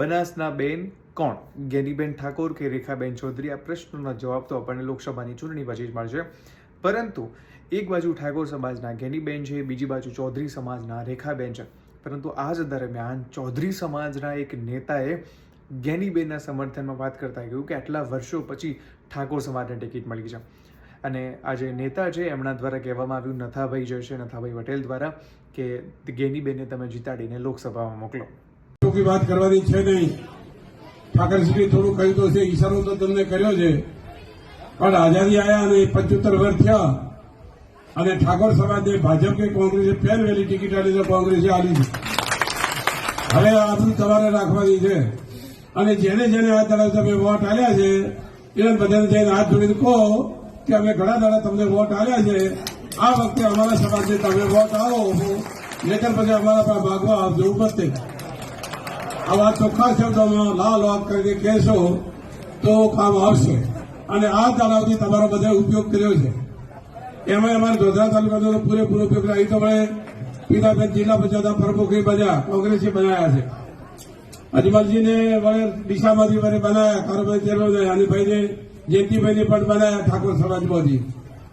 બનાસના બેન કોણ? ગેનીબેન ઠાકોર કે રેખાબેન ચૌધરી? આ પ્રશ્નનો જવાબ તો આપણને લોકસભાની ચૂંટણી પછી જ મળશે. પરંતુ એક બાજુ ઠાકોર સમાજના ગેનીબેન છે, બીજી બાજુ ચૌધરી સમાજના રેખાબેન છે. પરંતુ આ જ દરમિયાન ચૌધરી સમાજના એક નેતાએ ગેનીબેનના સમર્થનમાં વાત કરતા કહ્યું કે આટલા વર્ષો પછી ઠાકોર સમાજને ટિકિટ મળી છે. અને આ જે નેતા છે એમના દ્વારા કહેવામાં આવ્યું, નથાભાઈ જે છે, નથાભાઈ પટેલ દ્વારા, કે ગેનીબેનને તમે જીતાડીને લોકસભામાં મોકલો. વાત કરવાની છે નહીં. ઠાકરશ્રી થોડું કહ્યું તો છે, ઈશારો તો તમને કર્યો છે, પણ આઝાદી આવ્યા અને 75 વર્ષ થયા અને ઠાકોર સમાજને ભાજપ કે કોંગ્રેસે ફેર વહેલી ટિકિટ આલી તો કોંગ્રેસે આલી છે. હવે આટલું તમારે રાખવાની છે. અને જેને જેને આ તરફ તમે વોટ આલ્યા છે એને બધાને જઈને હાથ જોડીને કહો કે અમે ઘણા દાડા તમને વોટ આલ્યા છે, આ વખતે અમારા સમાજને તમે વોટ આવો, નહીતર પછી અમારા પાસે માગવા આવજો. ઉપસ્થિત આ વાત ચોખ્ખા શબ્દોમાં લાલ વાત કરીને કહેશો તો કામ આવશે. અને આ દાડાથી તમારો બધા ઉપયોગ કર્યો છે. એમાં અમારા ધોધરા તાલુકાનો પૂરેપૂરો ઉપયોગ અહીં તો મળે. પીલાબેન જિલ્લા પંચાયતના પ્રમુખ બન્યા, કોંગ્રેસે બનાવ્યા છે. અજમલજીને વડે દિશામાંથી વડે બનાવ્યા, કારોબારી ચેરમેન, અને ભાઈને જયંતિભાઈને પણ બનાવ્યા ઠાકોર સમાજમાંથી.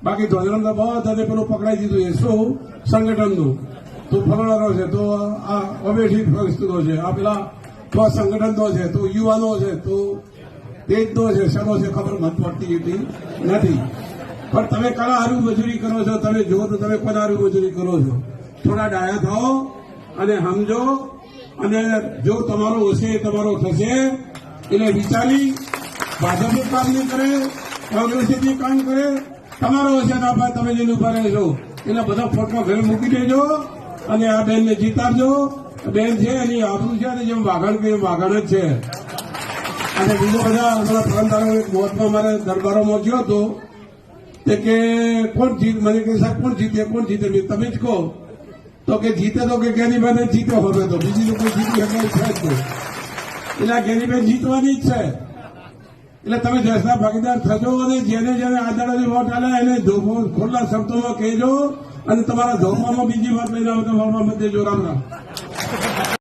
બાકી ધોધરામાં બધા પેલું પકડાઈ દીધું છે. શું સંગઠનનું? તો ફરવાનો છે, તો આ અવેઠી પરિસ્થિતિઓ છે, આ પેલા તો સંગઠનનો છે, તો યુવાનો છે, તો દેશનો છે, શેનો છે ખબર મત પડતી નથી. પણ તમે કલા હારું મજૂરી કરો છો, તમે જો તો તમે કોના હારું મજૂરી કરો છો? થોડા ડાયા થાઓ અને સમજો. અને જો તમારો હશે તમારો થશે. એટલે વિચારી ભાજપે કામ નહીં કરે, કોંગ્રેસે કામ કરે, તમારો હશે ના ભાઈ તમે જેને ઉભા રહેશો એટલે બધા ફોટો ઘરે મૂકી દેજો અને આ બેનને જીતાડજો. બેન છે એની આબરૂ છે, અને જેમ વાઘણ કે વાઘણ જ છે. અને બીજો બધા અમારા પ્રાંતારો મોતમાં મારે દરબારોમાં ગયો હતો તે કે કોણ જીત, મને કે સાહેબ કોણ જીતે, કોણ જીતે? તમે જ કહો. તો કે જીતે તો કે ગેનીબેન જીત્યો હવે, તો બીજી લોકો જીતી શકે છે જ. એટલે ગેનીબેન જીતવાની જ છે. એટલે તમે દેશના ભાગીદાર થજો અને જેને જેને આદાડાની વોટ આલે એને ખુલ્લા શબ્દોમાં કહેજો અને તમારા ધોપામાં બીજી વાત લઈને આવતા દેજો. રામ રામ.